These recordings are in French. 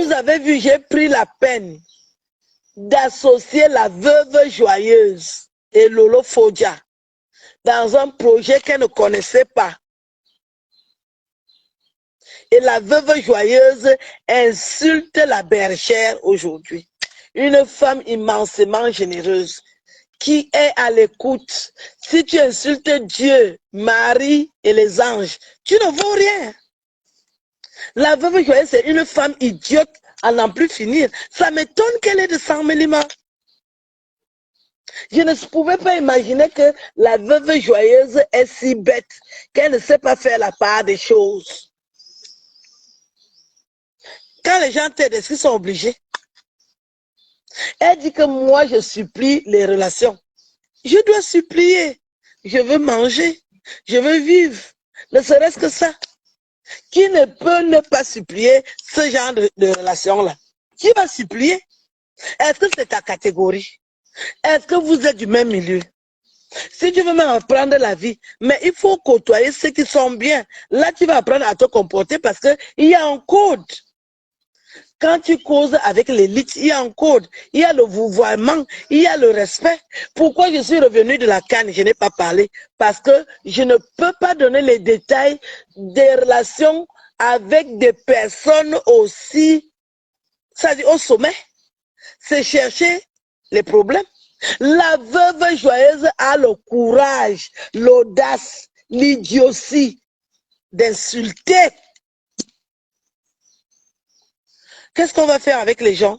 Vous avez vu, j'ai pris la peine d'associer la veuve joyeuse et Lolo Fodja dans un projet qu'elle ne connaissait pas. Et la veuve joyeuse insulte la bergère aujourd'hui. Une femme immensément généreuse qui est à l'écoute. Si tu insultes Dieu, Marie et les anges, tu ne vaux rien. La veuve joyeuse, c'est une femme idiote à n'en plus finir. Ça m'étonne qu'elle ait de 100 000 Je ne pouvais pas imaginer que la veuve joyeuse est si bête qu'elle ne sait pas faire la part des choses. Quand les gens t'aident, est-ce qu'ils sont obligés? Elle dit que moi, je supplie les relations. Je dois supplier. Je veux manger. Je veux vivre. Ne serait-ce que ça. Qui ne peut ne pas supplier ce genre de relation-là? Qui va supplier? Est-ce que c'est ta catégorie? Est-ce que vous êtes du même milieu? Si tu veux même apprendre la vie, mais il faut côtoyer ceux qui sont bien. Là, tu vas apprendre à te comporter parce qu'il y a un code. Quand tu causes avec l'élite, il y a un code, il y a le vouvoiement, il y a le respect. Pourquoi je suis revenu de la Cannes, je n'ai pas parlé? Parce que je ne peux pas donner les détails des relations avec des personnes aussi, ça dit au sommet. C'est chercher les problèmes. La veuve joyeuse a le courage, l'audace, l'idiotie d'insulter. Qu'est-ce qu'on va faire avec les gens?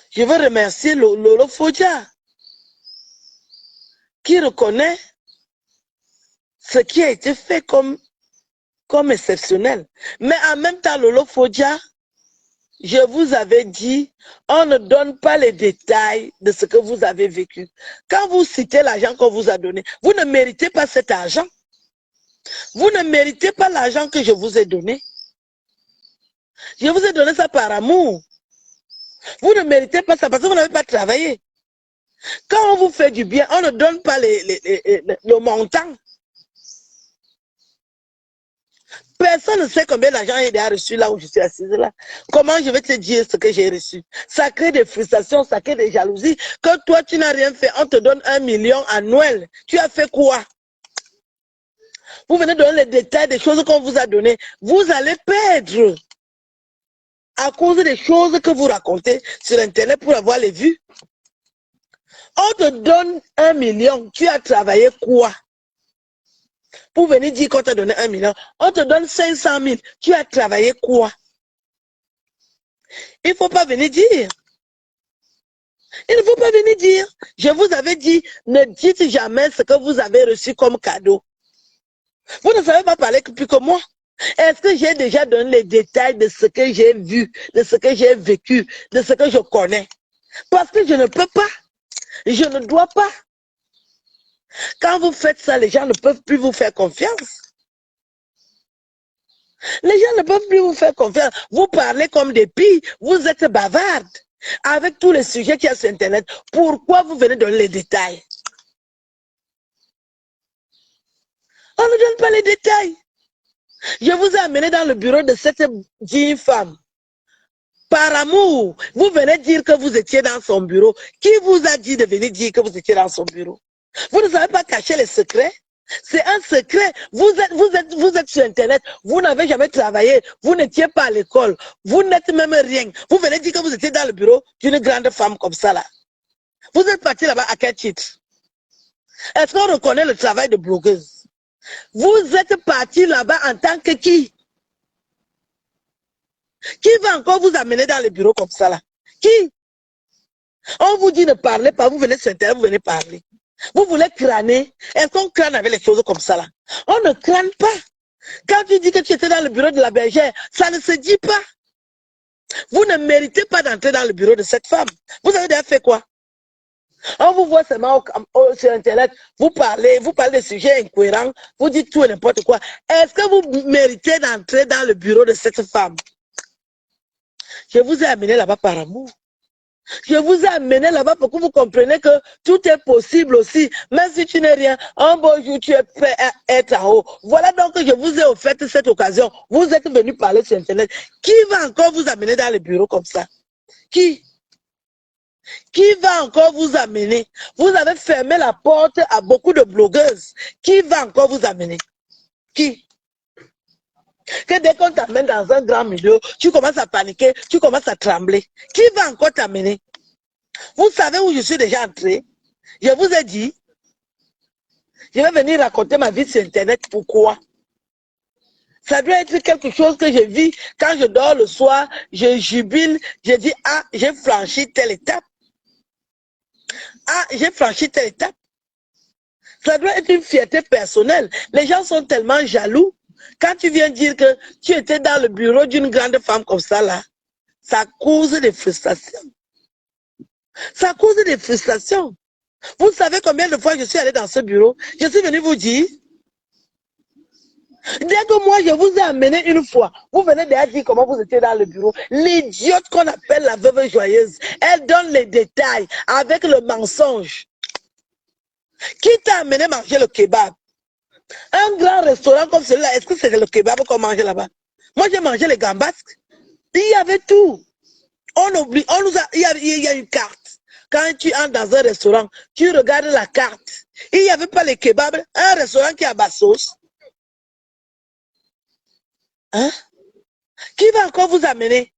Je veux remercier Lolo Fodja qui reconnaît ce qui a été fait comme exceptionnel. Mais en même temps, Lolo Fodja, je vous avais dit, on ne donne pas les détails de ce que vous avez vécu. Quand vous citez l'argent qu'on vous a donné, vous ne méritez pas cet argent. Vous ne méritez pas l'argent que je vous ai donné. Je vous ai donné ça par amour. Vous ne méritez pas ça parce que vous n'avez pas travaillé. Quand on vous fait du bien, on ne donne pas le montant. Personne ne sait combien d'argent il a reçu là où je suis assise là. Comment je vais te dire ce que j'ai reçu? Ça crée des frustrations, ça crée des jalousies. Que toi, tu n'as rien fait, on te donne 1 million à Noël. Tu as fait quoi? Vous venez donner les détails des choses qu'on vous a données. Vous allez perdre à cause des choses que vous racontez sur Internet pour avoir les vues. On te donne 1 million. Tu as travaillé quoi? Pour venir dire qu'on t'a donné 1 million. On te donne 500 000. Tu as travaillé quoi? Il ne faut pas venir dire. Il ne faut pas venir dire. Je vous avais dit, ne dites jamais ce que vous avez reçu comme cadeau. Vous ne savez pas parler plus que moi. Est-ce que j'ai déjà donné les détails de ce que j'ai vu, de ce que j'ai vécu, de ce que je connais? Parce que je ne peux pas. Je ne dois pas. Quand vous faites ça, les gens ne peuvent plus vous faire confiance. Les gens ne peuvent plus vous faire confiance. Vous parlez comme des pilles. Vous êtes bavarde. Avec tous les sujets qu'il y a sur Internet. Pourquoi vous venez donner les détails? On ne donne pas les détails. Je vous ai amené dans le bureau de cette digne femme. Par amour, vous venez dire que vous étiez dans son bureau. Qui vous a dit de venir dire que vous étiez dans son bureau? Vous ne savez pas cacher les secrets? C'est un secret. Vous êtes sur Internet. Vous n'avez jamais travaillé. Vous n'étiez pas à l'école. Vous n'êtes même rien. Vous venez dire que vous étiez dans le bureau d'une grande femme comme ça là. Vous êtes parti là-bas à quel titre? Est-ce qu'on reconnaît le travail de blogueuse? Vous êtes parti là-bas en tant que qui? Qui va encore vous amener dans le bureau comme ça là? Qui? On vous dit ne parlez pas, vous venez sur Internet, vous venez parler. Vous voulez crâner? Est-ce qu'on crâne avec les choses comme ça là? On ne crâne pas. Quand tu dis que tu étais dans le bureau de la bergère, ça ne se dit pas. Vous ne méritez pas d'entrer dans le bureau de cette femme. Vous avez déjà fait quoi? On vous voit seulement sur Internet, vous parlez de sujets incohérents, vous dites tout et n'importe quoi. Est-ce que vous méritez d'entrer dans le bureau de cette femme? Je vous ai amené là-bas par amour. Je vous ai amené là-bas pour que vous compreniez que tout est possible aussi. Même si tu n'es rien, un beau jour, tu es prêt à être en haut. Voilà donc que je vous ai offert cette occasion. Vous êtes venu parler sur Internet. Qui va encore vous amener dans le bureau comme ça? Qui? Qui va encore vous amener? Vous avez fermé la porte à beaucoup de blogueuses. Qui va encore vous amener? Qui? Que dès qu'on t'amène dans un grand milieu, tu commences à paniquer, tu commences à trembler. Qui va encore t'amener? Vous savez où je suis déjà entré? Je vous ai dit, je vais venir raconter ma vie sur Internet. Pourquoi? Ça doit être quelque chose que je vis quand je dors le soir, je jubile, je dis, ah, j'ai franchi telle étape. Ah, j'ai franchi telle étape. Ça doit être une fierté personnelle. Les gens sont tellement jaloux. Quand tu viens dire que tu étais dans le bureau d'une grande femme comme ça, là, ça cause des frustrations. Ça cause des frustrations. Vous savez combien de fois je suis allé dans ce bureau? Je suis venu vous dire, dès que moi je vous ai amené une fois, vous venez déjà dire comment vous étiez dans le bureau. L'idiote qu'on appelle la veuve joyeuse, elle donne les détails avec le mensonge. Qui t'a amené manger le kebab? Un grand restaurant comme celui-là, est-ce que c'est le kebab qu'on mange là-bas? Moi j'ai mangé les gambas. Il y avait tout. On oublie, il y a une carte. Quand tu entres dans un restaurant, tu regardes la carte. Il n'y avait pas les kebabs. Un restaurant qui a bas sauce. Hein? Qui va encore vous amener?